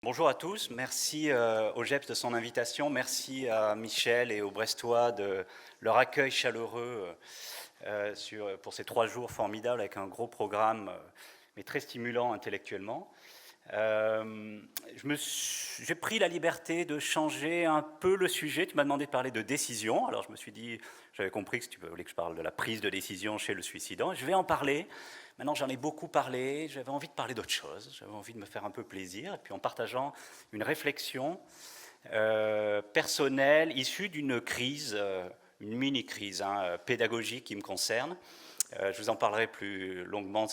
Bonjour à tous, merci au GEPS de son invitation, merci à Michel et aux Brestois de leur accueil chaleureux pour ces 3 jours formidables avec un gros programme, mais très stimulant intellectuellement. J'ai pris la liberté de changer un peu le sujet. Tu m'as demandé de parler de décision, alors je me suis dit, j'avais compris que tu voulais que je parle de la prise de décision chez le suicidant. Je vais en parler. Maintenant, j'en ai beaucoup parlé, j'avais envie de parler d'autre chose, j'avais envie de me faire un peu plaisir, et puis en partageant une réflexion personnelle issue d'une crise, une mini-crise pédagogique qui me concerne. Je vous en parlerai plus longuement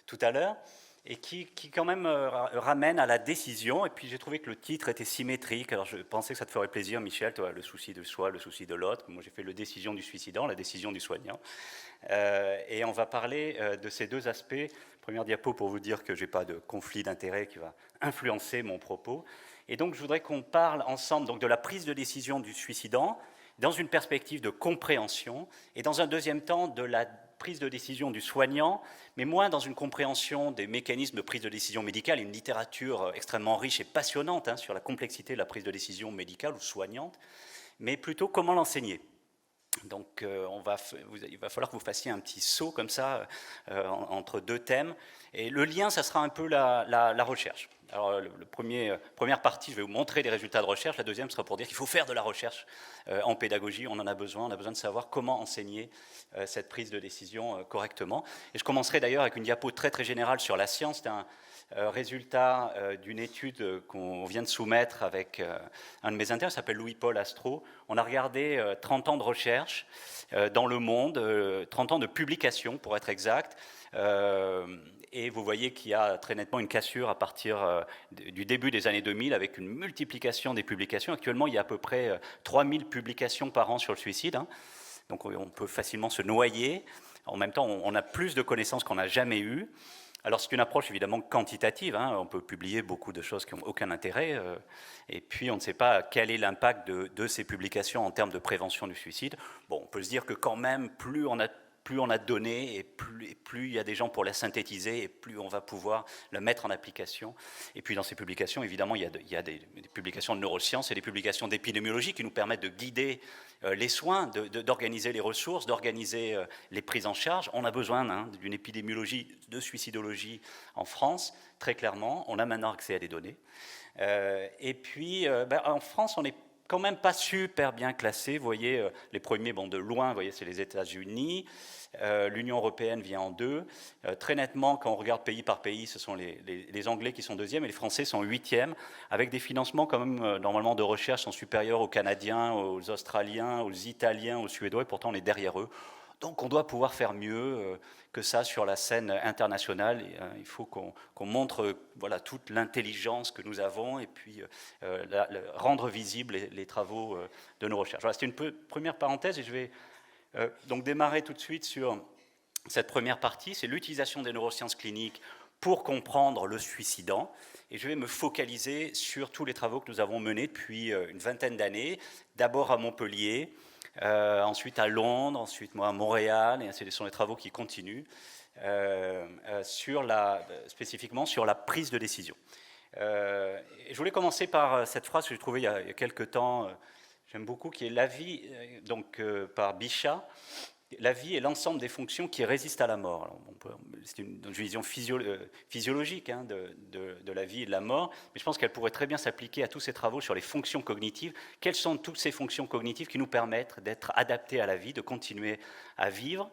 tout à l'heure, et qui quand même ramène à la décision. Et puis j'ai trouvé que le titre était symétrique, alors je pensais que ça te ferait plaisir, Michel, toi, le souci de soi, le souci de l'autre. Moi j'ai fait le décision du suicidant, la décision du soignant. Et on va parler de ces deux aspects. Première diapo pour vous dire que je n'ai pas de conflit d'intérêt qui va influencer mon propos. Et donc je voudrais qu'on parle ensemble donc, de la prise de décision du suicidant dans une perspective de compréhension, et dans un deuxième temps de la prise de décision du soignant, mais moins dans une compréhension des mécanismes de prise de décision médicale, une littérature extrêmement riche et passionnante sur la complexité de la prise de décision médicale ou soignante, mais plutôt comment l'enseigner. Donc il va falloir que vous fassiez un petit saut comme ça entre deux thèmes. Et le lien, ça sera un peu la recherche. Alors, première partie, je vais vous montrer des résultats de recherche. La deuxième sera pour dire qu'il faut faire de la recherche en pédagogie. On en a besoin. On a besoin de savoir comment enseigner cette prise de décision correctement. Et je commencerai d'ailleurs avec une diapo très très générale sur la science. C'est un résultat d'une étude qu'on vient de soumettre avec un de mes internes, qui s'appelle Louis-Paul Astro. On a regardé 30 ans de recherche dans le monde, 30 ans de publication pour être exact. Et vous voyez qu'il y a très nettement une cassure à partir du début des années 2000 avec une multiplication des publications. Actuellement, il y a à peu près 3000 publications par an sur le suicide. Donc on peut facilement se noyer. En même temps, on a plus de connaissances qu'on n'a jamais eues. Alors c'est une approche évidemment quantitative, on peut publier beaucoup de choses qui n'ont aucun intérêt, et puis on ne sait pas quel est l'impact de ces publications en termes de prévention du suicide. Bon, on peut se dire que quand même, plus on a de données, et plus il y a des gens pour la synthétiser, et plus on va pouvoir la mettre en application. Et puis dans ces publications, évidemment, il y a des publications de neurosciences et des publications d'épidémiologie qui nous permettent de guider les soins, d'organiser les ressources, d'organiser les prises en charge. On a besoin d'une épidémiologie de suicidologie en France, très clairement. On a maintenant accès à des données. Et puis, en France, on n'est quand même pas super bien classé. Vous voyez, les premiers, de loin, vous voyez, c'est les États-Unis. L'Union européenne vient en deux. Très nettement, quand on regarde pays par pays, ce sont les Anglais qui sont deuxièmes et les Français sont huitièmes, avec des financements quand même, normalement, de recherche sont supérieurs aux Canadiens, aux Australiens, aux Italiens, aux Suédois, et pourtant on est derrière eux. Donc on doit pouvoir faire mieux que ça sur la scène internationale. Et, il faut qu'on montre toute l'intelligence que nous avons et puis rendre visibles les travaux de nos recherches. Voilà, c'était une première parenthèse et je vais donc démarrer tout de suite sur cette première partie. C'est l'utilisation des neurosciences cliniques pour comprendre le suicidant. Et je vais me focaliser sur tous les travaux que nous avons menés depuis une vingtaine d'années, d'abord à Montpellier, ensuite à Londres, ensuite moi à Montréal, et ce sont des travaux qui continuent, spécifiquement sur la prise de décision. Je voulais commencer par cette phrase que j'ai trouvée il y a quelques temps, j'aime beaucoup, qui est la vie, par Bichat. La vie est l'ensemble des fonctions qui résistent à la mort. C'est une vision physiologique de la vie et de la mort, mais je pense qu'elle pourrait très bien s'appliquer à tous ces travaux sur les fonctions cognitives. Quelles sont toutes ces fonctions cognitives qui nous permettent d'être adaptés à la vie, de continuer à vivre,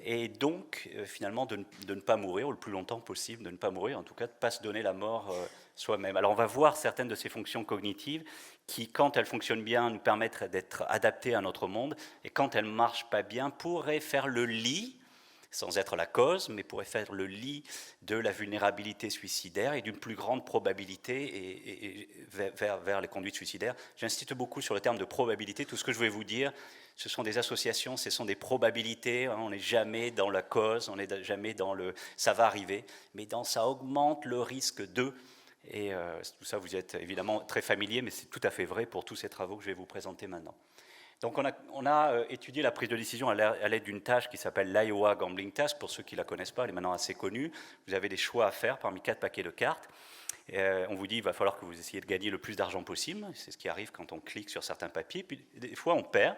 et donc finalement de ne pas mourir, ou le plus longtemps possible, de ne pas mourir, en tout cas de ne pas se donner la mort soi-même. Alors on va voir certaines de ces fonctions cognitives qui, quand elles fonctionnent bien, nous permettent d'être adaptés à notre monde, et quand elles ne marchent pas bien, pourraient faire le lit, sans être la cause, mais pourraient faire le lit de la vulnérabilité suicidaire et d'une plus grande probabilité et vers les conduites suicidaires. J'insiste beaucoup sur le terme de probabilité. Tout ce que je vais vous dire, ce sont des associations, ce sont des probabilités. On n'est jamais dans la cause, on n'est jamais dans le « ça va arriver », mais dans « ça augmente le risque de ». Et tout ça, vous êtes évidemment très familier, mais c'est tout à fait vrai pour tous ces travaux que je vais vous présenter maintenant. Donc on a étudié la prise de décision à l'aide d'une tâche qui s'appelle l'Iowa Gambling Task. Pour ceux qui ne la connaissent pas, elle est maintenant assez connue. Vous avez des choix à faire parmi 4 paquets de cartes. On vous dit qu'il va falloir que vous essayiez de gagner le plus d'argent possible. C'est ce qui arrive quand on clique sur certains papiers. Puis des fois, on perd.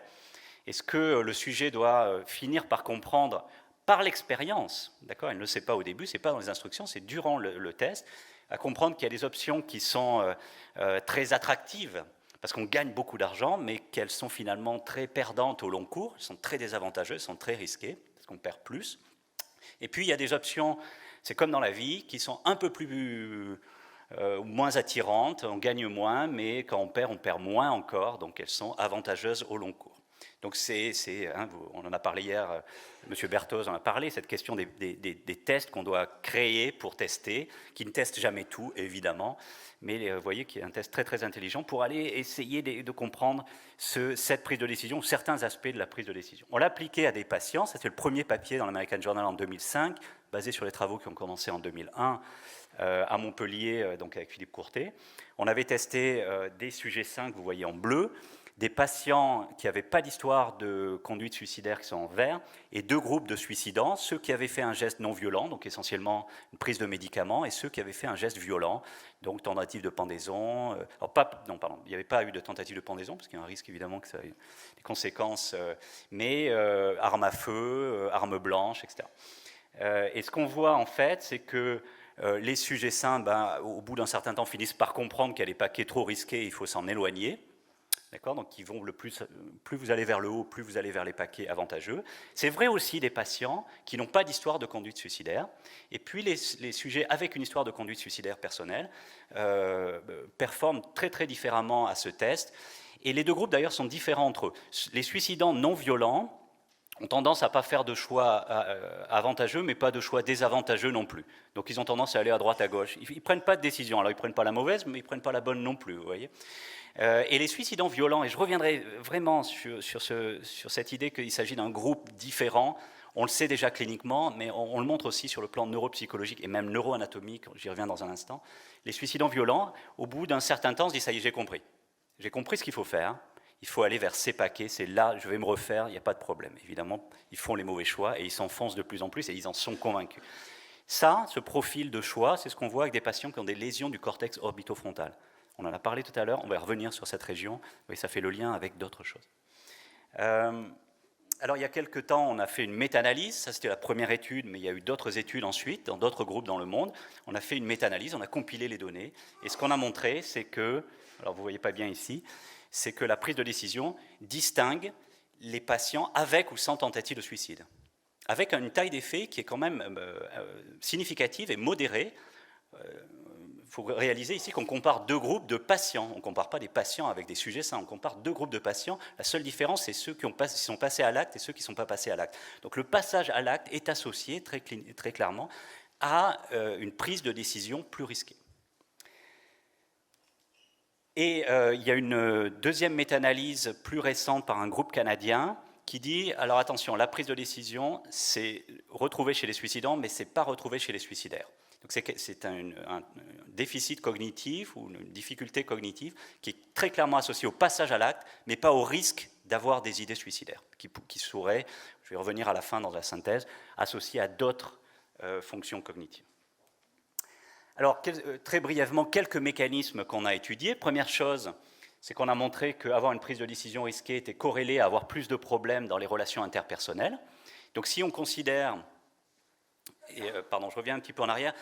Est-ce que le sujet doit finir par comprendre par l'expérience, d'accord, il ne le sait pas au début, ce n'est pas dans les instructions, c'est durant le test, à comprendre qu'il y a des options qui sont très attractives, parce qu'on gagne beaucoup d'argent, mais qu'elles sont finalement très perdantes au long cours, elles sont très désavantageuses, sont très risquées, parce qu'on perd plus. Et puis il y a des options, c'est comme dans la vie, qui sont un peu plus moins attirantes, on gagne moins, mais quand on perd moins encore, donc elles sont avantageuses au long cours. Donc on en a parlé hier, M. Berthoz en a parlé, cette question des tests qu'on doit créer pour tester, qui ne testent jamais tout, évidemment, mais vous voyez qu'il y a un test très très intelligent pour aller essayer de comprendre cette prise de décision, ou certains aspects de la prise de décision. On l'a appliqué à des patients, c'était le premier papier dans l'American Journal en 2005, basé sur les travaux qui ont commencé en 2001 à Montpellier, donc avec Philippe Courtet. On avait testé des sujets 5, vous voyez en bleu, des patients qui n'avaient pas d'histoire de conduite suicidaire qui sont en vert, et 2 groupes de suicidants, ceux qui avaient fait un geste non violent, donc essentiellement une prise de médicaments, et ceux qui avaient fait un geste violent, donc tentative de pendaison. Il n'y avait pas eu de tentative de pendaison, parce qu'il y a un risque évidemment que ça ait des conséquences, mais arme à feu, arme blanche, etc. Et ce qu'on voit en fait, c'est que les sujets sains, au bout d'un certain temps, finissent par comprendre qu'il y a des paquets trop risqués, il faut s'en éloigner. D'accord, donc ils vont plus vous allez vers le haut, plus vous allez vers les paquets avantageux. C'est vrai aussi des patients qui n'ont pas d'histoire de conduite suicidaire. Et puis les sujets avec une histoire de conduite suicidaire personnelle performent très très différemment à ce test. Et les 2 groupes d'ailleurs sont différents entre eux. Les suicidants non violents ont tendance à ne pas faire de choix avantageux, mais pas de choix désavantageux non plus. Donc ils ont tendance à aller à droite, à gauche. Ils ne prennent pas de décision. Alors ils ne prennent pas la mauvaise, mais ils ne prennent pas la bonne non plus, vous voyez. Et les suicidants violents, et je reviendrai vraiment sur cette idée qu'il s'agit d'un groupe différent, on le sait déjà cliniquement, mais on le montre aussi sur le plan neuropsychologique et même neuroanatomique, j'y reviens dans un instant. Les suicidants violents, au bout d'un certain temps, se disent « ça y est, j'ai compris. J'ai compris ce qu'il faut faire. Il faut aller vers ces paquets, c'est là, je vais me refaire, il n'y a pas de problème. » Évidemment, ils font les mauvais choix et ils s'enfoncent de plus en plus et ils en sont convaincus. Ça, ce profil de choix, c'est ce qu'on voit avec des patients qui ont des lésions du cortex orbitofrontal. On en a parlé tout à l'heure, on va revenir sur cette région, et ça fait le lien avec d'autres choses. Alors il y a quelques temps, on a fait une méta-analyse, ça c'était la première étude, mais il y a eu d'autres études ensuite, dans d'autres groupes dans le monde. On a fait une méta-analyse, on a compilé les données, et ce qu'on a montré, c'est que, alors vous ne voyez pas bien ici, c'est que la prise de décision distingue les patients avec ou sans tentative de suicide, avec une taille d'effet qui est quand même significative et modérée. Il faut réaliser ici qu'on compare 2 groupes de patients. On ne compare pas des patients avec des sujets sains, on compare 2 groupes de patients. La seule différence, c'est ceux qui sont passés à l'acte et ceux qui ne sont pas passés à l'acte. Donc le passage à l'acte est associé très clairement à une prise de décision plus risquée. Et il y a une deuxième méta-analyse plus récente par un groupe canadien qui dit, alors attention, la prise de décision, c'est retrouvé chez les suicidants, mais ce n'est pas retrouvé chez les suicidaires. Donc c'est un déficit cognitif ou une difficulté cognitive qui est très clairement associée au passage à l'acte, mais pas au risque d'avoir des idées suicidaires, qui seraient, je vais revenir à la fin dans la synthèse, associées à d'autres fonctions cognitives. Alors, très brièvement, quelques mécanismes qu'on a étudiés. Première chose, c'est qu'on a montré qu'avoir une prise de décision risquée était corrélé à avoir plus de problèmes dans les relations interpersonnelles. Donc si on considère... je reviens un petit peu en arrière.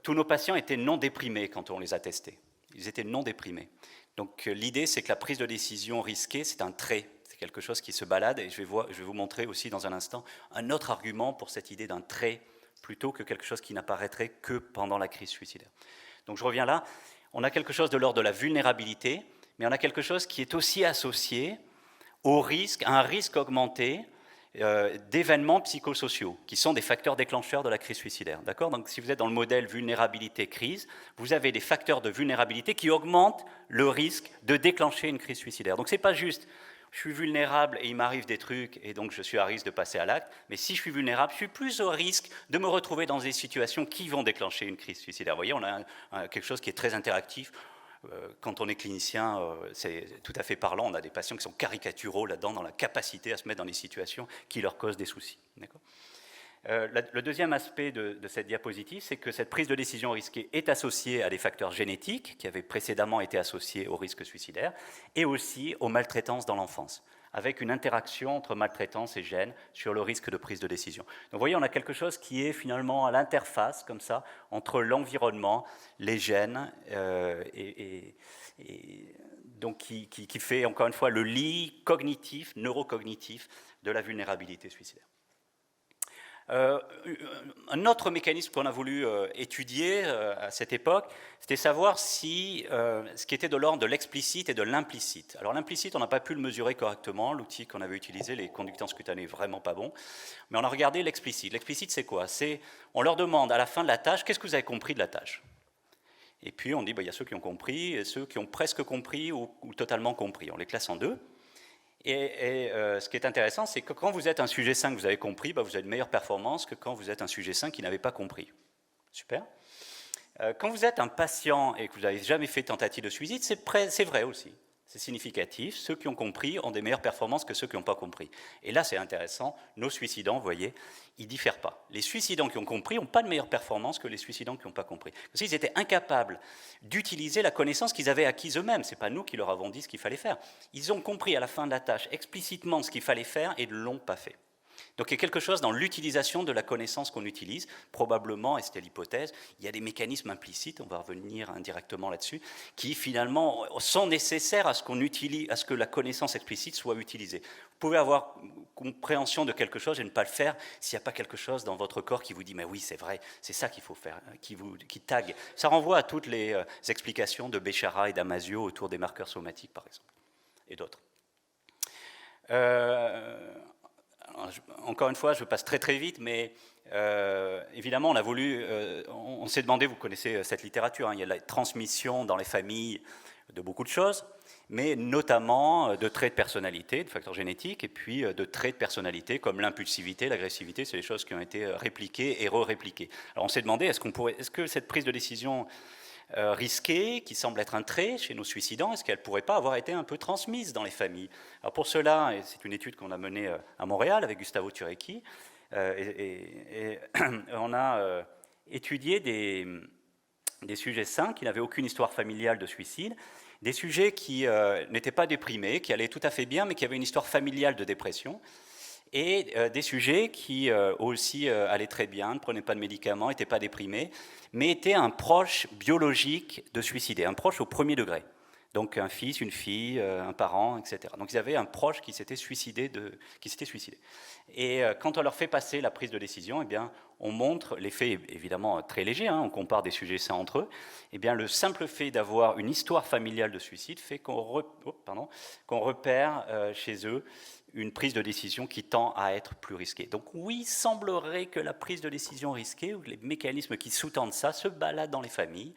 Tous nos patients étaient non déprimés quand on les a testés. Ils étaient non déprimés. Donc l'idée, c'est que la prise de décision risquée, c'est un trait. C'est quelque chose qui se balade. Et je vais vous montrer aussi dans un instant un autre argument pour cette idée d'un trait, plutôt que quelque chose qui n'apparaîtrait que pendant la crise suicidaire. Donc je reviens là. On a quelque chose de l'ordre de la vulnérabilité, mais on a quelque chose qui est aussi associé au risque, à un risque augmenté d'événements psychosociaux, qui sont des facteurs déclencheurs de la crise suicidaire. D'accord ? Donc si vous êtes dans le modèle vulnérabilité-crise, vous avez des facteurs de vulnérabilité qui augmentent le risque de déclencher une crise suicidaire. Donc ce n'est pas juste, je suis vulnérable et il m'arrive des trucs et donc je suis à risque de passer à l'acte, mais si je suis vulnérable, je suis plus au risque de me retrouver dans des situations qui vont déclencher une crise suicidaire. Vous voyez, on a quelque chose qui est très interactif. Quand on est clinicien, c'est tout à fait parlant, on a des patients qui sont caricaturaux là-dedans, dans la capacité à se mettre dans des situations qui leur causent des soucis. D'accord ? Le deuxième aspect de cette diapositive, c'est que cette prise de décision risquée est associée à des facteurs génétiques qui avaient précédemment été associés au risque suicidaire et aussi aux maltraitances dans l'enfance, avec une interaction entre maltraitance et gènes sur le risque de prise de décision. Donc vous voyez, on a quelque chose qui est finalement à l'interface, comme ça, entre l'environnement, les gènes, donc qui fait encore une fois le lit cognitif, neurocognitif de la vulnérabilité suicidaire. Un autre mécanisme qu'on a voulu étudier à cette époque, c'était savoir si ce qui était de l'ordre de l'explicite et de l'implicite. Alors l'implicite, on n'a pas pu le mesurer correctement, l'outil qu'on avait utilisé, les conducteurs cutanés, vraiment pas bon, mais on a regardé l'explicite. L'explicite, c'est quoi? On leur demande à la fin de la tâche, qu'est-ce que vous avez compris de la tâche? Et puis on dit, il y a ceux qui ont compris, et ceux qui ont presque compris ou totalement compris. On les classe en deux. Et ce qui est intéressant, c'est que quand vous êtes un sujet 5, vous avez compris, vous avez de meilleures performances que quand vous êtes un sujet 5 qui n'avait pas compris. Super. Quand vous êtes un patient et que vous n'avez jamais fait de tentative de suicide, c'est vrai aussi. C'est significatif. Ceux qui ont compris ont des meilleures performances que ceux qui n'ont pas compris. Et là, c'est intéressant. Nos suicidants, vous voyez, ils ne diffèrent pas. Les suicidants qui ont compris n'ont pas de meilleures performances que les suicidants qui n'ont pas compris. Parce qu'ils étaient incapables d'utiliser la connaissance qu'ils avaient acquise eux-mêmes. Ce n'est pas nous qui leur avons dit ce qu'il fallait faire. Ils ont compris à la fin de la tâche explicitement ce qu'il fallait faire et ne l'ont pas fait. Donc il y a quelque chose dans l'utilisation de la connaissance qu'on utilise, probablement, et c'était l'hypothèse, il y a des mécanismes implicites, on va revenir indirectement là-dessus, qui finalement sont nécessaires à ce qu'on utilise, à ce que la connaissance explicite soit utilisée. Vous pouvez avoir compréhension de quelque chose et ne pas le faire s'il n'y a pas quelque chose dans votre corps qui vous dit « mais oui, c'est vrai, c'est ça qu'il faut faire », qui tague. Ça renvoie à toutes les explications de Béchara et Damasio autour des marqueurs somatiques, par exemple, et d'autres. Encore une fois, je passe très très vite, mais évidemment, on a voulu, on s'est demandé, vous connaissez cette littérature, il y a la transmission dans les familles de beaucoup de choses, mais notamment de traits de personnalité, de facteurs génétiques, et puis de traits de personnalité comme l'impulsivité, l'agressivité, c'est des choses qui ont été répliquées et re-répliquées. Alors on s'est demandé, est-ce que cette prise de décision risquée, qui semble être un trait chez nos suicidants, est-ce qu'elle ne pourrait pas avoir été un peu transmise dans les familles? Alors pour cela, et c'est une étude qu'on a menée à Montréal avec Gustavo Turecki, on a étudié des sujets sains qui n'avaient aucune histoire familiale de suicide, des sujets qui n'étaient pas déprimés, qui allaient tout à fait bien, mais qui avaient une histoire familiale de dépression, et des sujets qui aussi allaient très bien, ne prenaient pas de médicaments, n'étaient pas déprimés, mais étaient un proche biologique de suicidé, un proche au premier degré. Donc un fils, une fille, un parent, etc. Donc ils avaient un proche qui s'était suicidé. Et quand on leur fait passer la prise de décision, eh bien, on montre, l'effet évidemment très léger, on compare des sujets sains entre eux, eh bien, le simple fait d'avoir une histoire familiale de suicide fait qu'on repère chez eux une prise de décision qui tend à être plus risquée. Donc oui, il semblerait que la prise de décision risquée, ou les mécanismes qui sous-tendent ça, se baladent dans les familles,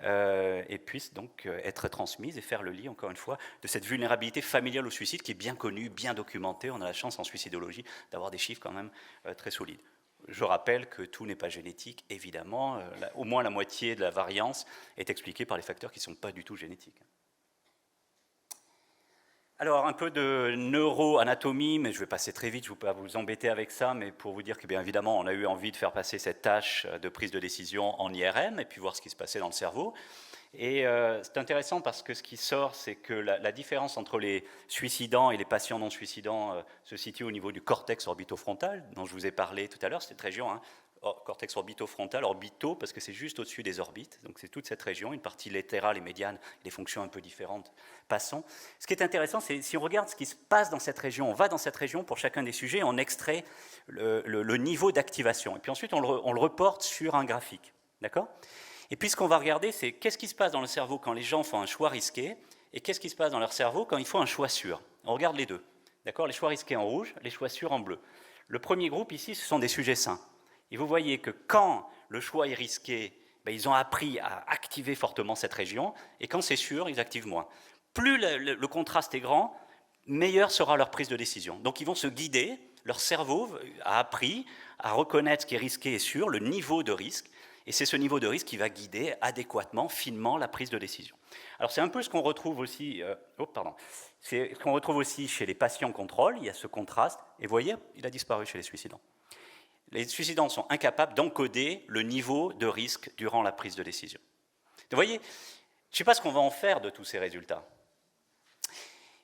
et puissent donc être transmises et faire le lit, encore une fois, de cette vulnérabilité familiale au suicide qui est bien connue, bien documentée. On a la chance en suicidologie d'avoir des chiffres quand même très solides. Je rappelle que tout n'est pas génétique, évidemment. Au moins la moitié de la variance est expliquée par les facteurs qui ne sont pas du tout génétiques. Alors, un peu de neuroanatomie, mais je vais passer très vite, je ne vais pas vous embêter avec ça, mais pour vous dire que, bien évidemment, on a eu envie de faire passer cette tâche de prise de décision en IRM et puis voir ce qui se passait dans le cerveau. Et c'est intéressant parce que ce qui sort, c'est que la différence entre les suicidants et les patients non suicidants se situe au niveau du cortex orbitofrontal, dont je vous ai parlé tout à l'heure, cette région, cortex orbitofrontal, orbitaux, parce que c'est juste au-dessus des orbites, donc c'est toute cette région, une partie latérale et médiane, des fonctions un peu différentes. Passons. Ce qui est intéressant, c'est si on regarde ce qui se passe dans cette région, on va dans cette région pour chacun des sujets, on extrait le niveau d'activation, et puis ensuite on le reporte sur un graphique, d'accord ? Et puis ce qu'on va regarder, c'est qu'est-ce qui se passe dans le cerveau quand les gens font un choix risqué, et qu'est-ce qui se passe dans leur cerveau quand ils font un choix sûr. On regarde les deux, d'accord ? Les choix risqués en rouge, les choix sûrs en bleu. Le premier groupe ici, ce sont des sujets sains. Et vous voyez que quand le choix est risqué, ils ont appris à activer fortement cette région, et quand c'est sûr, ils activent moins. Plus le contraste est grand, meilleure sera leur prise de décision. Donc ils vont se guider, leur cerveau a appris à reconnaître ce qui est risqué et sûr, le niveau de risque, et c'est ce niveau de risque qui va guider adéquatement, finement, la prise de décision. Alors c'est un peu ce qu'on retrouve aussi, c'est ce qu'on retrouve aussi chez les patients contrôle, il y a ce contraste, et vous voyez, il a disparu chez les suicidants. Les suicidants sont incapables d'encoder le niveau de risque durant la prise de décision. Vous voyez, je ne sais pas ce qu'on va en faire de tous ces résultats.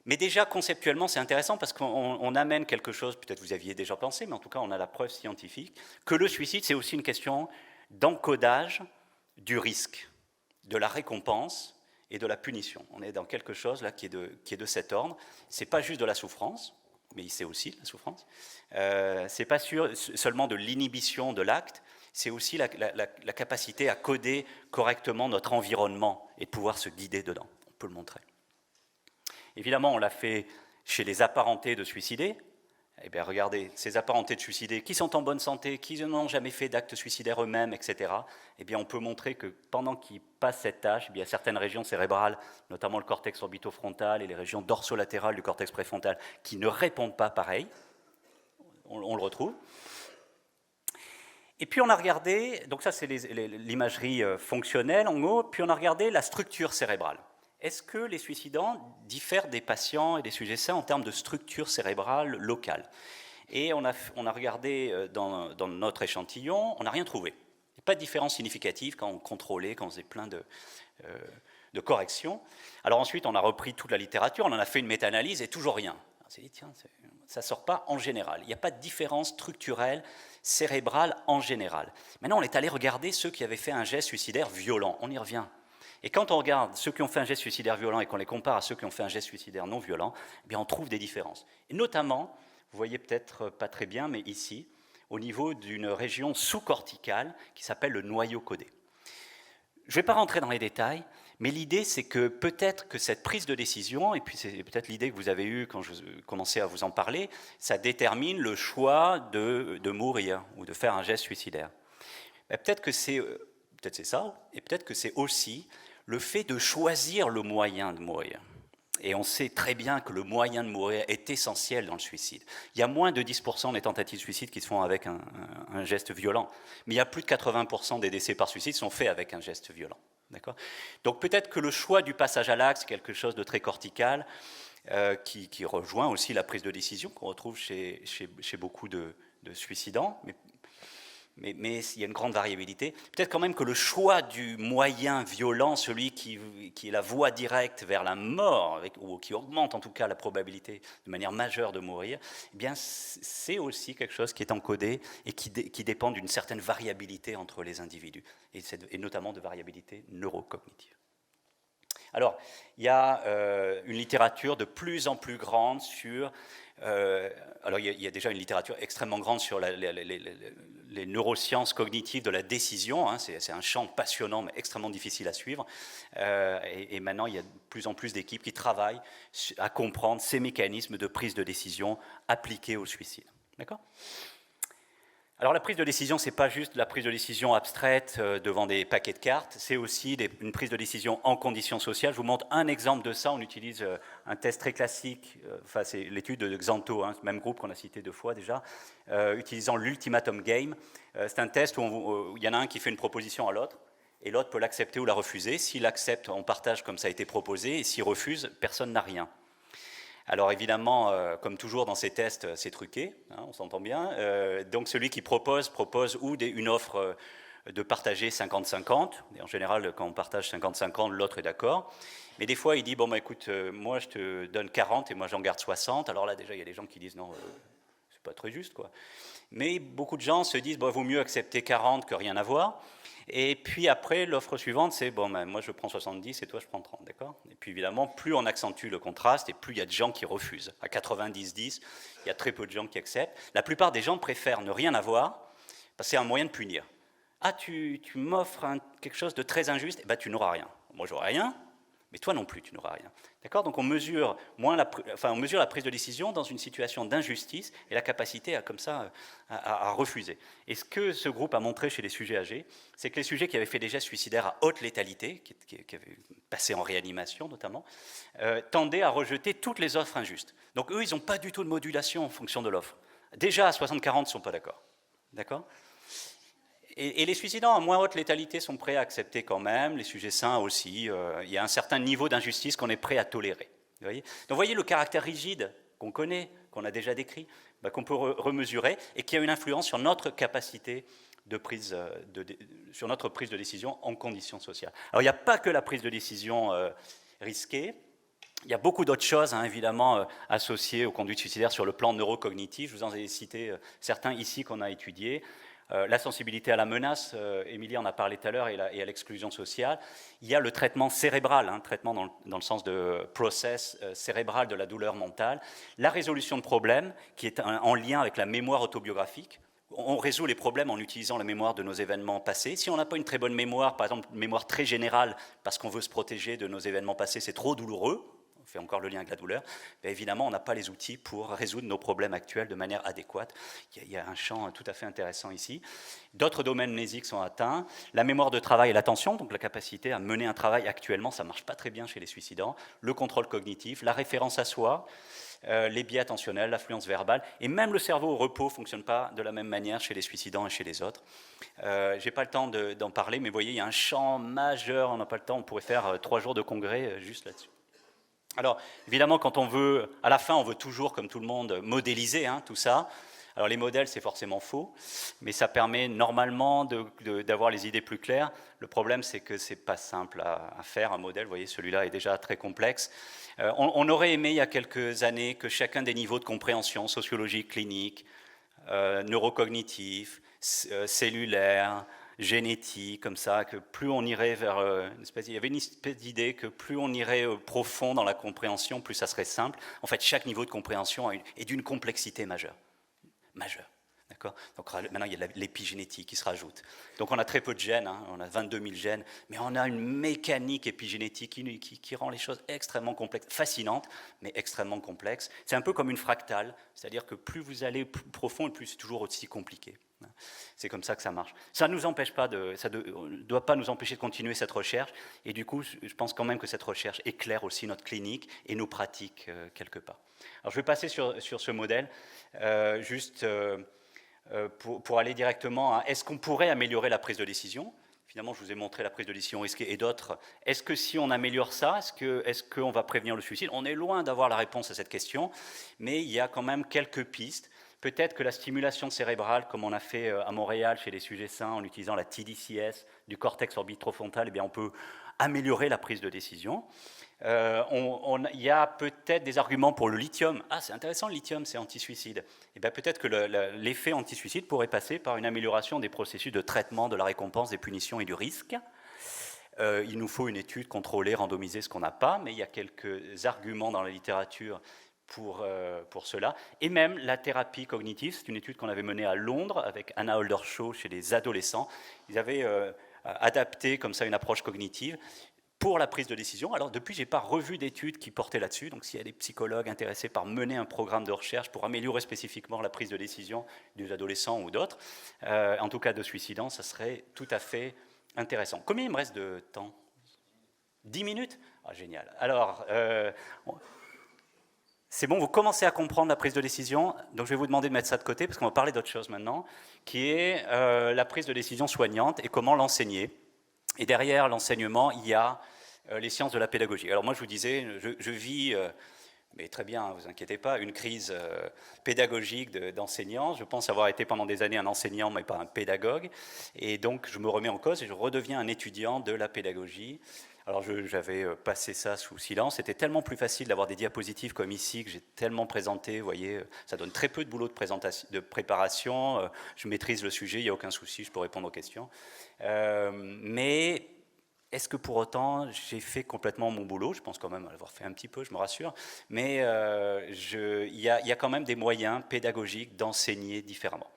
Mais déjà, conceptuellement, c'est intéressant parce qu'on amène quelque chose, peut-être vous aviez déjà pensé, mais en tout cas, on a la preuve scientifique, que le suicide, c'est aussi une question d'encodage du risque, de la récompense et de la punition. On est dans quelque chose là qui est de cet ordre. Ce n'est pas juste de la souffrance, mais c'est aussi la souffrance. Ce n'est pas seulement de l'inhibition de l'acte, c'est aussi la capacité à coder correctement notre environnement et de pouvoir se guider dedans. On peut le montrer. Évidemment, on l'a fait chez les apparentés de suicider. Eh bien, regardez, ces apparentés de suicider qui sont en bonne santé, qui n'ont jamais fait d'actes suicidaires eux-mêmes, etc. Eh bien, on peut montrer que pendant qu'ils passent cette tâche, eh bien, certaines régions cérébrales, notamment le cortex orbitofrontal et les régions dorsolatérales du cortex préfrontal, qui ne répondent pas pareil, on le retrouve. Et puis on a regardé, donc ça c'est l'imagerie fonctionnelle en haut, puis on a regardé la structure cérébrale. Est-ce que les suicidants diffèrent des patients et des sujets sains en termes de structure cérébrale locale? Et on a regardé dans notre échantillon, on n'a rien trouvé. Il n'y a pas de différence significative quand on contrôlait, quand on faisait plein de corrections. Alors ensuite, on a repris toute la littérature, on en a fait une méta-analyse et toujours rien. On s'est dit, tiens, ça ne sort pas en général. Il n'y a pas de différence structurelle cérébrale en général. Maintenant, on est allé regarder ceux qui avaient fait un geste suicidaire violent. On y revient. Et quand on regarde ceux qui ont fait un geste suicidaire violent et qu'on les compare à ceux qui ont fait un geste suicidaire non violent, eh bien on trouve des différences. Et notamment, vous voyez peut-être pas très bien, mais ici, au niveau d'une région sous-corticale qui s'appelle le noyau codé. Je ne vais pas rentrer dans les détails, mais l'idée c'est que peut-être que cette prise de décision, et puis c'est peut-être l'idée que vous avez eue quand je commençais à vous en parler, ça détermine le choix de mourir ou de faire un geste suicidaire. Peut-être que c'est ça, et peut-être que c'est aussi le fait de choisir le moyen de mourir. Et on sait très bien que le moyen de mourir est essentiel dans le suicide. Il y a moins de 10% des tentatives de suicide qui se font avec un geste violent, mais il y a plus de 80% des décès par suicide qui sont faits avec un geste violent. D'accord ? Donc peut-être que le choix du passage à l'acte, c'est quelque chose de très cortical, qui rejoint aussi la prise de décision qu'on retrouve chez beaucoup de suicidants, mais il y a une grande variabilité. Peut-être quand même que le choix du moyen violent, celui qui est la voie directe vers la mort, ou qui augmente en tout cas la probabilité de manière majeure de mourir, eh bien c'est aussi quelque chose qui est encodé et qui dépend d'une certaine variabilité entre les individus, et notamment de variabilité neurocognitive. Alors, il y a une littérature de plus en plus grande sur... alors, il y a déjà une littérature extrêmement grande sur les neurosciences cognitives de la décision. Hein, c'est un champ passionnant, mais extrêmement difficile à suivre. Et maintenant, il y a de plus en plus d'équipes qui travaillent à comprendre ces mécanismes de prise de décision appliqués au suicide. D'accord ? Alors la prise de décision, ce n'est pas juste la prise de décision abstraite devant des paquets de cartes, c'est aussi une prise de décision en conditions sociales. Je vous montre un exemple de ça. On utilise un test très classique, enfin c'est l'étude de Xanto, hein, même groupe qu'on a cité 2 fois déjà, utilisant l'ultimatum game. C'est un test où il y en a un qui fait une proposition à l'autre, et l'autre peut l'accepter ou la refuser. S'il accepte, on partage comme ça a été proposé, et s'il refuse, personne n'a rien. Alors évidemment, comme toujours dans ces tests, c'est truqué, hein, on s'entend bien. Donc celui qui propose ou une offre de partager 50-50. En général, quand on partage 50-50, l'autre est d'accord. Mais des fois, il dit, bon, bah, écoute, moi je te donne 40 et moi j'en garde 60. Alors là, déjà, il y a des gens qui disent, non, c'est pas très juste, quoi. Mais beaucoup de gens se disent, bon, vaut mieux accepter 40 que rien avoir. Et puis après, l'offre suivante, c'est, bon, ben, moi je prends 70 et toi je prends 30, d'accord ? Et puis évidemment, plus on accentue le contraste et plus il y a de gens qui refusent. À 90-10, il y a très peu de gens qui acceptent. La plupart des gens préfèrent ne rien avoir, parce que c'est un moyen de punir. Ah, tu m'offres quelque chose de très injuste, eh ben, tu n'auras rien. Moi j'aurai rien, mais toi non plus, tu n'auras rien. D'accord ? Donc on mesure la prise de décision dans une situation d'injustice et la capacité à refuser. Et ce que ce groupe a montré chez les sujets âgés, c'est que les sujets qui avaient fait des gestes suicidaires à haute létalité, qui avaient passé en réanimation notamment, tendaient à rejeter toutes les offres injustes. Donc eux, ils n'ont pas du tout de modulation en fonction de l'offre. Déjà à 60-40, ils ne sont pas d'accord. D'accord ? Et les suicidants à moins haute létalité sont prêts à accepter quand même, les sujets sains aussi. Il y a un certain niveau d'injustice qu'on est prêt à tolérer. Vous voyez ? Donc vous voyez le caractère rigide qu'on connaît, qu'on a déjà décrit. qu'on peut remesurer et qui a une influence sur notre capacité sur notre prise de décision en conditions sociales. Alors il n'y a pas que la prise de décision risquée. Il y a beaucoup d'autres choses, évidemment, associées aux conduites suicidaires sur le plan neurocognitif. Je vous en ai cité certains ici qu'on a étudiés. La sensibilité à la menace, Émilie en a parlé tout à l'heure, et à l'exclusion sociale. Il y a le traitement cérébral, traitement dans le sens de process cérébral de la douleur mentale. La résolution de problèmes, qui est en lien avec la mémoire autobiographique. On résout les problèmes en utilisant la mémoire de nos événements passés. Si on n'a pas une très bonne mémoire, par exemple une mémoire très générale, parce qu'on veut se protéger de nos événements passés, c'est trop douloureux, on fait encore le lien avec la douleur, bien évidemment, on n'a pas les outils pour résoudre nos problèmes actuels de manière adéquate. Il y a un champ tout à fait intéressant ici. D'autres domaines mnésiques sont atteints. La mémoire de travail et l'attention, donc la capacité à mener un travail actuellement, ça ne marche pas très bien chez les suicidants. Le contrôle cognitif, la référence à soi, les biais attentionnels, l'affluence verbale, et même le cerveau au repos ne fonctionne pas de la même manière chez les suicidants et chez les autres. Je n'ai pas le temps d'en parler, mais vous voyez, il y a un champ majeur, on n'a pas le temps, on pourrait faire 3 jours de congrès juste là-dessus. Alors, évidemment, quand on veut, à la fin, on veut toujours, comme tout le monde, modéliser tout ça. Alors, les modèles, c'est forcément faux, mais ça permet normalement d'avoir les idées plus claires. Le problème, c'est que ce n'est pas simple à faire, un modèle. Vous voyez, celui-là est déjà très complexe. On aurait aimé, il y a quelques années, que chacun des niveaux de compréhension, sociologique, clinique, neurocognitif, cellulaire, génétique, comme ça, que plus on irait vers il y avait une espèce d'idée que plus on irait profond dans la compréhension, plus ça serait simple. En fait, chaque niveau de compréhension est d'une complexité majeure. D'accord ? Donc maintenant, il y a l'épigénétique qui se rajoute. Donc on a très peu de gènes, on a 22 000 gènes, mais on a une mécanique épigénétique qui rend les choses extrêmement complexes, fascinantes, mais extrêmement complexes. C'est un peu comme une fractale, c'est-à-dire que plus vous allez profond, plus c'est toujours aussi compliqué. C'est comme ça que ça marche. Ça ne doit pas nous empêcher de continuer cette recherche, et du coup, je pense quand même que cette recherche éclaire aussi notre clinique et nos pratiques quelque part. Alors je vais passer sur ce modèle, juste pour aller directement à est-ce qu'on pourrait améliorer la prise de décision ? Finalement, je vous ai montré la prise de décision risquée et d'autres. Est-ce que si on améliore ça, est-ce qu'on va prévenir le suicide ? On est loin d'avoir la réponse à cette question, mais il y a quand même quelques pistes. Peut-être que la stimulation cérébrale, comme on a fait à Montréal chez les sujets sains en utilisant la TDCS du cortex orbitofrontal, eh bien on peut améliorer la prise de décision. Il y a peut-être des arguments pour le lithium. Ah, c'est intéressant, le lithium, c'est anti-suicide. Eh bien, peut-être que l'effet anti-suicide pourrait passer par une amélioration des processus de traitement de la récompense, des punitions et du risque. Il nous faut une étude contrôlée, randomisée, ce qu'on n'a pas, mais il y a quelques arguments dans la littérature pour cela. Et même la thérapie cognitive, c'est une étude qu'on avait menée à Londres avec Anna Oldershaw chez les adolescents. Ils avaient adapté comme ça une approche cognitive pour la prise de décision. Alors depuis, je n'ai pas revu d'études qui portaient là-dessus, donc s'il y a des psychologues intéressés par mener un programme de recherche pour améliorer spécifiquement la prise de décision des adolescents ou d'autres, en tout cas de suicidants, ça serait tout à fait intéressant. Combien il me reste de temps ? 10 minutes ? Ah, génial. Alors, c'est bon, vous commencez à comprendre la prise de décision, donc je vais vous demander de mettre ça de côté, parce qu'on va parler d'autre chose maintenant, qui est la prise de décision soignante et comment l'enseigner. Et derrière l'enseignement, il y a les sciences de la pédagogie. Alors moi, je vous disais, je vis, mais très bien, ne vous inquiétez pas, une crise pédagogique d'enseignants. Je pense avoir été pendant des années un enseignant, mais pas un pédagogue. Et donc, je me remets en cause et je redeviens un étudiant de la pédagogie. Alors, j'avais passé ça sous silence. C'était tellement plus facile d'avoir des diapositives comme ici, que j'ai tellement présenté. Vous voyez, ça donne très peu de boulot de préparation. Je maîtrise le sujet, il n'y a aucun souci, je peux répondre aux questions. Mais est-ce que pour autant j'ai fait complètement mon boulot ? Je pense quand même l'avoir fait un petit peu, je me rassure. Mais il y a quand même des moyens pédagogiques d'enseigner différemment.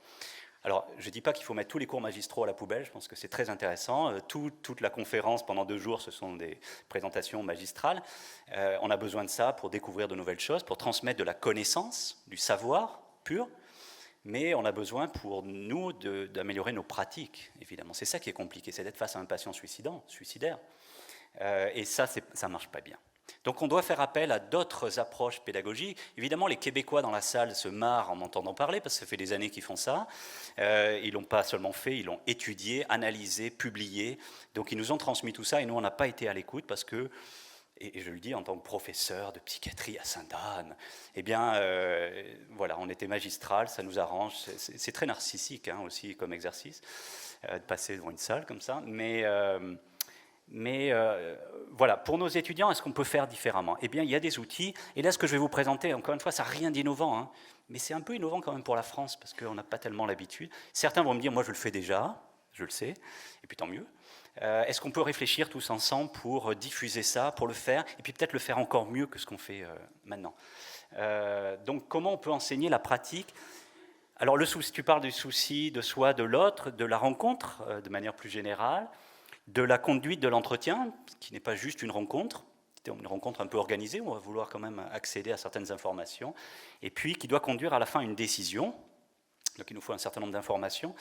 Alors, je ne dis pas qu'il faut mettre tous les cours magistraux à la poubelle, je pense que c'est très intéressant. Toute la conférence pendant 2 jours, ce sont des présentations magistrales. On a besoin de ça pour découvrir de nouvelles choses, pour transmettre de la connaissance, du savoir pur. Mais on a besoin pour nous d'améliorer nos pratiques, évidemment. C'est ça qui est compliqué, c'est d'être face à un patient suicidaire. Et ça ne marche pas bien. Donc on doit faire appel à d'autres approches pédagogiques. Évidemment, les Québécois dans la salle se marrent en m'entendant parler, parce que ça fait des années qu'ils font ça. Ils ne l'ont pas seulement fait, ils l'ont étudié, analysé, publié. Donc ils nous ont transmis tout ça, et nous, on n'a pas été à l'écoute, parce que et je le dis en tant que professeur de psychiatrie à Sainte-Anne, eh bien, voilà, on était magistral, ça nous arrange. C'est très narcissique hein, aussi comme exercice, de passer devant une salle comme ça. Mais voilà, pour nos étudiants, est-ce qu'on peut faire différemment? Eh bien, il y a des outils. Et là, ce que je vais vous présenter, encore une fois, ça n'a rien d'innovant, hein, mais c'est un peu innovant quand même pour la France, parce qu'on n'a pas tellement l'habitude. Certains vont me dire, moi, je le fais déjà, je le sais, et puis tant mieux. Est-ce qu'on peut réfléchir tous ensemble pour diffuser ça, pour le faire, et puis peut-être le faire encore mieux que ce qu'on fait maintenant? Donc, comment on peut enseigner la pratique? Alors, tu parles du souci de soi, de l'autre, de la rencontre, de manière plus générale, de la conduite de l'entretien, qui n'est pas juste une rencontre un peu organisée, où on va vouloir quand même accéder à certaines informations, et puis qui doit conduire à la fin à une décision. Donc il nous faut un certain nombre d'informations,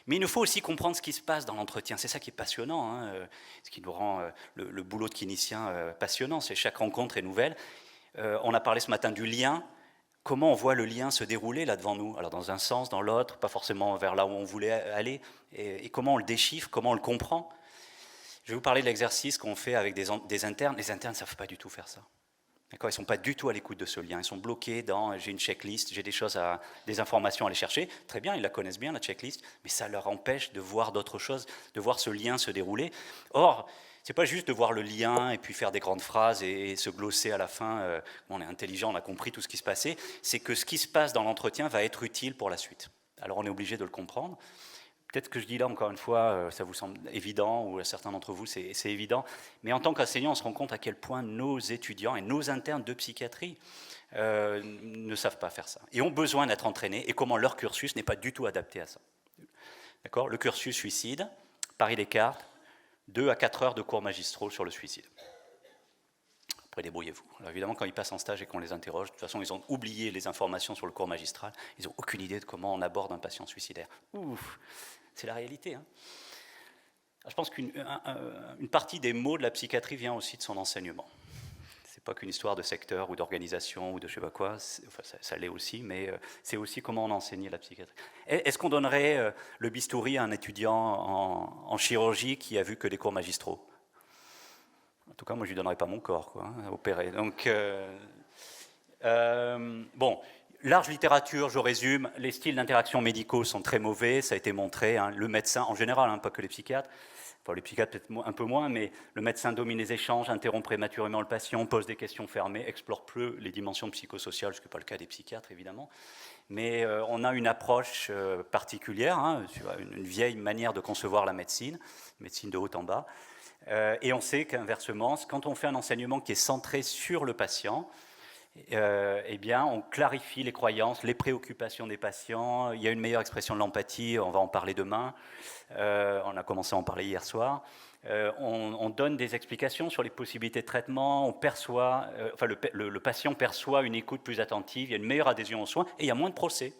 mais il nous faut aussi comprendre ce qui se passe dans l'entretien. C'est ça qui est passionnant, hein, ce qui nous rend le boulot de clinicien passionnant. C'est chaque rencontre est nouvelle. On a parlé ce matin du lien. Comment on voit le lien se dérouler là devant nous? Alors dans un sens, dans l'autre, pas forcément vers là où on voulait aller. Et comment on le déchiffre, comment on le comprend? Je vais vous parler de l'exercice qu'on fait avec des internes. Les internes ne savent pas du tout faire ça. Ils ne sont pas du tout à l'écoute de ce lien. Ils sont bloqués dans j'ai une checklist, j'ai des informations à aller chercher. Très bien, ils la connaissent bien, la checklist, mais ça leur empêche de voir d'autres choses, de voir ce lien se dérouler. Or, ce n'est pas juste de voir le lien et puis faire des grandes phrases et se glosser à la fin. On est intelligent, on a compris tout ce qui se passait. C'est que ce qui se passe dans l'entretien va être utile pour la suite. Alors, on est obligé de le comprendre. Peut-être que je dis là, encore une fois, ça vous semble évident, ou à certains d'entre vous, c'est évident. Mais en tant qu'enseignant, on se rend compte à quel point nos étudiants et nos internes de psychiatrie ne savent pas faire ça. Et ont besoin d'être entraînés, et comment leur cursus n'est pas du tout adapté à ça. D'accord ? Le cursus suicide, Paris-Descartes, 2 à 4 heures de cours magistraux sur le suicide. Après, débrouillez-vous. Alors évidemment, quand ils passent en stage et qu'on les interroge, de toute façon, ils ont oublié les informations sur le cours magistral. Ils n'ont aucune idée de comment on aborde un patient suicidaire. Ouf, c'est la réalité. Hein. Alors, je pense qu'une partie des mots de la psychiatrie vient aussi de son enseignement. C'est pas qu'une histoire de secteur ou d'organisation ou de je sais pas quoi. Enfin, ça l'est aussi, mais c'est aussi comment on enseignait la psychiatrie. Est-ce qu'on donnerait le bistouri à un étudiant en chirurgie qui a vu que des cours magistraux? En tout cas, moi, je ne lui donnerais pas mon corps, quoi, hein, opéré. Donc, bon, large littérature, je résume. Les styles d'interaction médicaux sont très mauvais, ça a été montré. Hein, le médecin, en général, hein, pas que les psychiatres, enfin, les psychiatres peut-être un peu moins, mais le médecin domine les échanges, interrompt prématurément le patient, pose des questions fermées, explore peu les dimensions psychosociales, ce qui n'est pas le cas des psychiatres, évidemment. Mais on a une approche particulière, hein, une vieille manière de concevoir la médecine de haut en bas. Et on sait qu'inversement, quand on fait un enseignement qui est centré sur le patient, eh bien, on clarifie les croyances, les préoccupations des patients, il y a une meilleure expression de l'empathie, on va en parler demain, on a commencé à en parler hier soir, on donne des explications sur les possibilités de traitement, on perçoit, enfin, le patient perçoit une écoute plus attentive, il y a une meilleure adhésion aux soins et il y a moins de procès.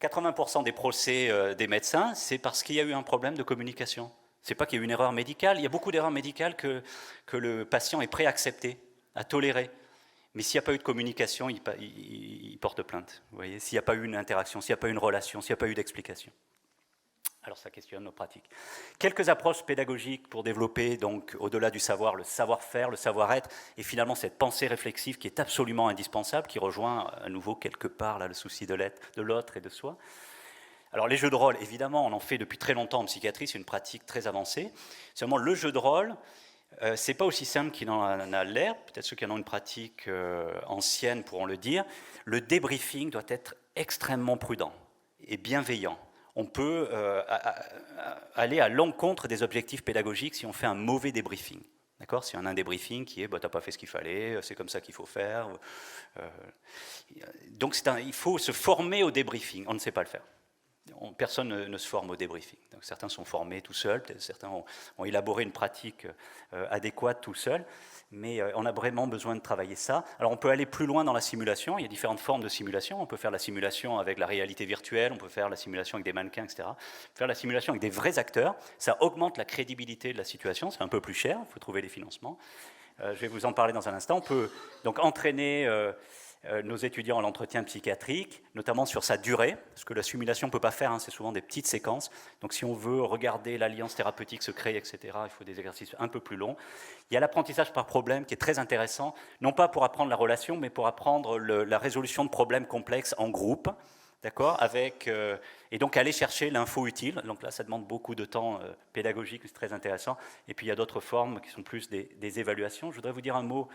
80% des procès des médecins, c'est parce qu'il y a eu un problème de communication. C'est pas qu'il y a eu une erreur médicale, il y a beaucoup d'erreurs médicales que le patient est prêt à accepter, à tolérer. Mais s'il n'y a pas eu de communication, il porte plainte. Vous voyez, s'il n'y a pas eu une interaction, s'il n'y a pas eu une relation, s'il n'y a pas eu d'explication. Alors ça questionne nos pratiques. Quelques approches pédagogiques pour développer, donc, au-delà du savoir, le savoir-faire, le savoir-être, et finalement cette pensée réflexive qui est absolument indispensable, qui rejoint à nouveau quelque part là, le souci de l'autre et de soi. Alors les jeux de rôle, évidemment, on en fait depuis très longtemps en psychiatrie, c'est une pratique très avancée. Seulement le jeu de rôle, c'est pas aussi simple qu'il en a l'air. Peut-être ceux qui en ont une pratique ancienne pourront le dire. Le débriefing doit être extrêmement prudent et bienveillant. On peut aller à l'encontre des objectifs pédagogiques si on fait un mauvais débriefing. D'accord ? Si on a un débriefing qui est bah, « t'as pas fait ce qu'il fallait, c'est comme ça qu'il faut faire ». Donc il faut se former au débriefing, on ne sait pas le faire. Personne ne se forme au débriefing. Donc, certains sont formés tout seuls, certains ont élaboré une pratique adéquate tout seuls, mais on a vraiment besoin de travailler ça. Alors on peut aller plus loin dans la simulation, il y a différentes formes de simulation. On peut faire la simulation avec la réalité virtuelle, on peut faire la simulation avec des mannequins, etc. Faire la simulation avec des vrais acteurs, ça augmente la crédibilité de la situation, c'est un peu plus cher, il faut trouver les financements. Je vais vous en parler dans un instant. On peut donc entraîner nos étudiants à l'entretien psychiatrique, notamment sur sa durée, ce que la simulation ne peut pas faire, hein, c'est souvent des petites séquences. Donc si on veut regarder l'alliance thérapeutique se créer, etc., il faut des exercices un peu plus longs. Il y a l'apprentissage par problème qui est très intéressant, non pas pour apprendre la relation, mais pour apprendre la résolution de problèmes complexes en groupe. D'accord, et donc aller chercher l'info utile. Donc là, ça demande beaucoup de temps pédagogique, c'est très intéressant. Et puis il y a d'autres formes qui sont plus des évaluations. Je voudrais vous dire un mot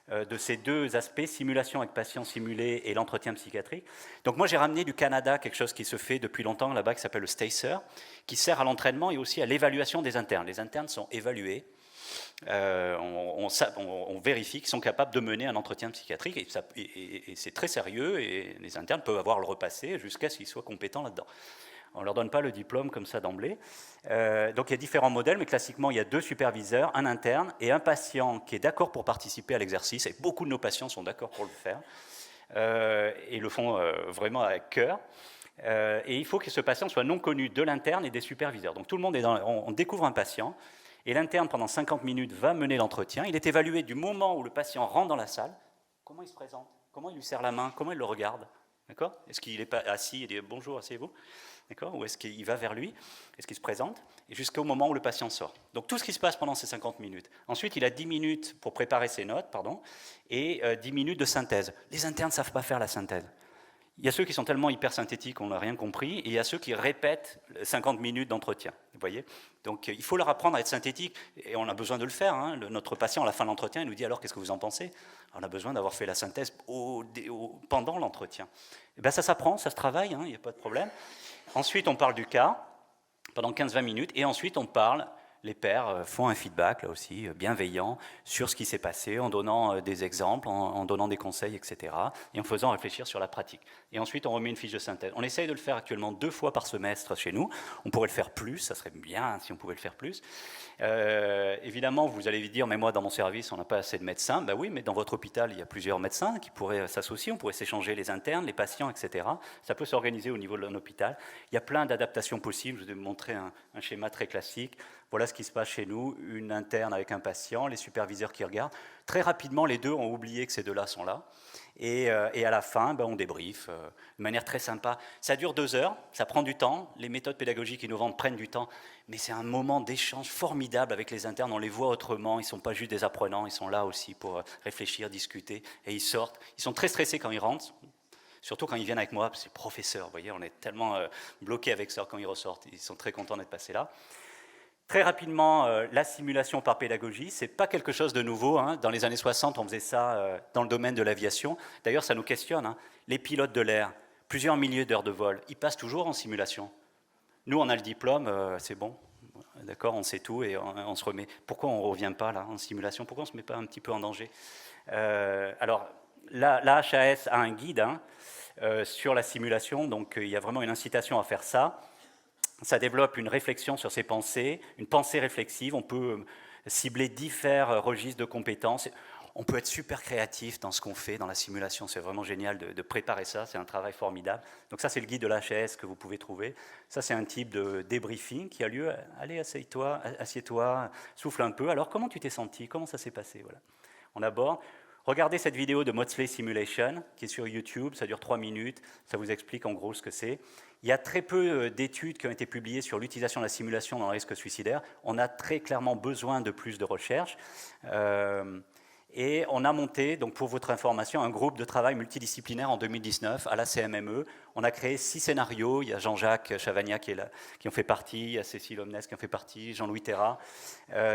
de ces deux aspects, simulation avec patients simulés et l'entretien psychiatrique. Donc moi, j'ai ramené du Canada quelque chose qui se fait depuis longtemps là-bas, qui s'appelle le STACER, qui sert à l'entraînement et aussi à l'évaluation des internes. Les internes sont évalués. On vérifie qu'ils sont capables de mener un entretien psychiatrique et c'est très sérieux et les internes peuvent avoir le repassé jusqu'à ce qu'ils soient compétents là-dedans. On ne leur donne pas le diplôme comme ça d'emblée. Donc il y a différents modèles, mais classiquement il y a 2 superviseurs, un interne et un patient qui est d'accord pour participer à l'exercice, et beaucoup de nos patients sont d'accord pour le faire et le font vraiment avec cœur. Et il faut que ce patient soit non connu de l'interne et des superviseurs. Donc tout le monde est on découvre un patient. Et l'interne, pendant 50 minutes, va mener l'entretien. Il est évalué du moment où le patient rentre dans la salle. Comment il se présente? Comment il lui serre la main? Comment il le regarde? D'accord? Est-ce qu'il est pas assis et dit « bonjour, asseyez-vous » D'accord? Ou est-ce qu'il va vers lui? Est-ce qu'il se présente? Et jusqu'au moment où le patient sort. Donc tout ce qui se passe pendant ces 50 minutes. Ensuite, il a 10 minutes pour préparer ses notes, et 10 minutes de synthèse. Les internes ne savent pas faire la synthèse. Il y a ceux qui sont tellement hyper synthétiques, on n'a rien compris, et il y a ceux qui répètent 50 minutes d'entretien. Vous voyez? Donc il faut leur apprendre à être synthétique, et on a besoin de le faire. Hein. Notre patient, à la fin de l'entretien, il nous dit alors qu'est-ce que vous en pensez? On a besoin d'avoir fait la synthèse pendant l'entretien. Et bien, ça s'apprend, ça se travaille, hein, il n'y a pas de problème. Ensuite, on parle du cas pendant 15-20 minutes, et ensuite on parle. Les pairs font un feedback, là aussi, bienveillant, sur ce qui s'est passé, en donnant des exemples, en donnant des conseils, etc., et en faisant réfléchir sur la pratique. Et ensuite, on remet une fiche de synthèse. On essaye de le faire actuellement 2 fois par semestre chez nous. On pourrait le faire plus, ça serait bien si on pouvait le faire plus. Évidemment, vous allez dire, mais moi, dans mon service, on n'a pas assez de médecins. Ben oui, mais dans votre hôpital, il y a plusieurs médecins qui pourraient s'associer, on pourrait s'échanger les internes, les patients, etc. Ça peut s'organiser au niveau de l'hôpital. Il y a plein d'adaptations possibles. Je vais vous montrer un schéma très classique. Voilà ce qui se passe chez nous, une interne avec un patient, les superviseurs qui regardent. Très rapidement, les deux ont oublié que ces deux-là sont là. Et à la fin, on débriefe de manière très sympa. Ça dure 2 heures, ça prend du temps. Les méthodes pédagogiques innovantes prennent du temps. Mais c'est un moment d'échange formidable avec les internes. On les voit autrement. Ils ne sont pas juste des apprenants. Ils sont là aussi pour réfléchir, discuter. Et ils sortent. Ils sont très stressés quand ils rentrent. Surtout quand ils viennent avec moi, c'est professeur. Vous voyez, on est tellement bloqués avec ça quand ils ressortent. Ils sont très contents d'être passés là. Très rapidement, la simulation par pédagogie, ce n'est pas quelque chose de nouveau. Hein. Dans les années 60, on faisait ça dans le domaine de l'aviation. D'ailleurs, ça nous questionne. Hein. Les pilotes de l'air, plusieurs milliers d'heures de vol, ils passent toujours en simulation. Nous, on a le diplôme, c'est bon. D'accord, on sait tout et on se remet. Pourquoi on ne revient pas là en simulation? Pourquoi on ne se met pas un petit peu en danger? Alors, la HAS a un guide sur la simulation, donc il y a vraiment une incitation à faire ça. Ça développe une réflexion sur ses pensées, une pensée réflexive. On peut cibler différents registres de compétences. On peut être super créatif dans ce qu'on fait dans la simulation. C'est vraiment génial de préparer ça. C'est un travail formidable. Donc ça, c'est le guide de l'HAS que vous pouvez trouver. Ça, c'est un type de débriefing qui a lieu. Allez, assieds-toi, souffle un peu. Alors, comment tu t'es senti? Comment ça s'est passé? Voilà. On aborde. Regardez cette vidéo de Maudsley Simulation qui est sur YouTube, ça dure 3 minutes, ça vous explique en gros ce que c'est. Il y a très peu d'études qui ont été publiées sur l'utilisation de la simulation dans le risque suicidaire. On a très clairement besoin de plus de recherche. Et on a monté, donc pour votre information, un groupe de travail multidisciplinaire en 2019 à la CMME. On a créé 6 scénarios. Il y a Jean-Jacques Chavagna qui en fait partie, il y a Cécile Omnes qui en fait partie, Jean-Louis Terra.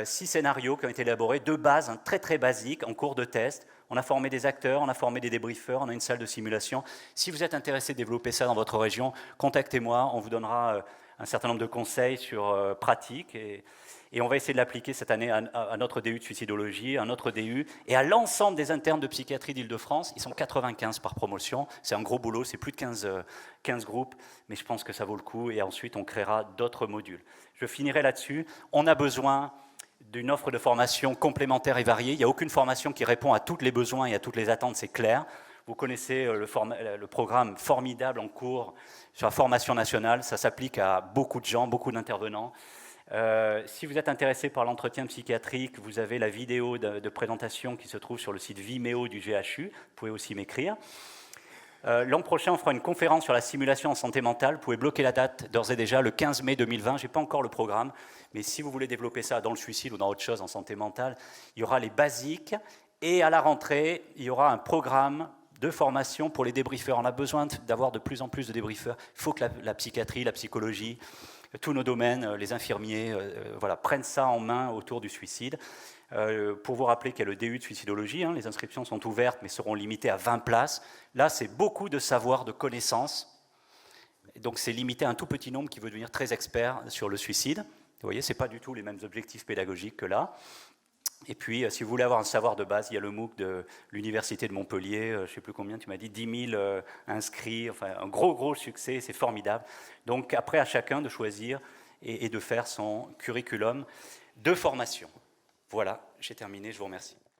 6 scénarios qui ont été élaborés, de base, très très basiques, en cours de test. On a formé des acteurs, on a formé des débriefeurs, on a une salle de simulation. Si vous êtes intéressé de développer ça dans votre région, contactez-moi, on vous donnera un certain nombre de conseils sur pratique. Et on va essayer de l'appliquer cette année à notre DU de suicidologie, à notre DU, et à l'ensemble des internes de psychiatrie d'Île-de-France. Ils sont 95 par promotion. C'est un gros boulot, c'est plus de 15 groupes, mais je pense que ça vaut le coup. Et ensuite, on créera d'autres modules. Je finirai là-dessus. On a besoin d'une offre de formation complémentaire et variée. Il n'y a aucune formation qui répond à tous les besoins et à toutes les attentes, c'est clair. Vous connaissez le programme formidable en cours sur la formation nationale. Ça s'applique à beaucoup de gens, beaucoup d'intervenants. Si vous êtes intéressé par l'entretien psychiatrique, vous avez la vidéo de présentation qui se trouve sur le site Vimeo du GHU. Vous pouvez aussi m'écrire. L'an prochain, on fera une conférence sur la simulation en santé mentale. Vous pouvez bloquer la date d'ores et déjà, le 15 mai 2020. Je n'ai pas encore le programme, mais si vous voulez développer ça dans le suicide ou dans autre chose en santé mentale, il y aura les basiques. Et à la rentrée, il y aura un programme de formation pour les débriefeurs. On a besoin d'avoir de plus en plus de débriefeurs. Il faut que la psychiatrie, la psychologie, tous nos domaines, les infirmiers, voilà, prennent ça en main autour du suicide. Pour vous rappeler qu'il y a le DU de suicidologie, les inscriptions sont ouvertes mais seront limitées à 20 places. Là, c'est beaucoup de savoir, de connaissances. Donc c'est limité à un tout petit nombre qui veut devenir très expert sur le suicide. Vous voyez, ce n'est pas du tout les mêmes objectifs pédagogiques que là. Et puis, si vous voulez avoir un savoir de base, il y a le MOOC de l'Université de Montpellier, je ne sais plus combien, tu m'as dit, 10 000 inscrits, enfin un gros succès, c'est formidable. Donc après, à chacun de choisir et de faire son curriculum de formation. Voilà, j'ai terminé, je vous remercie.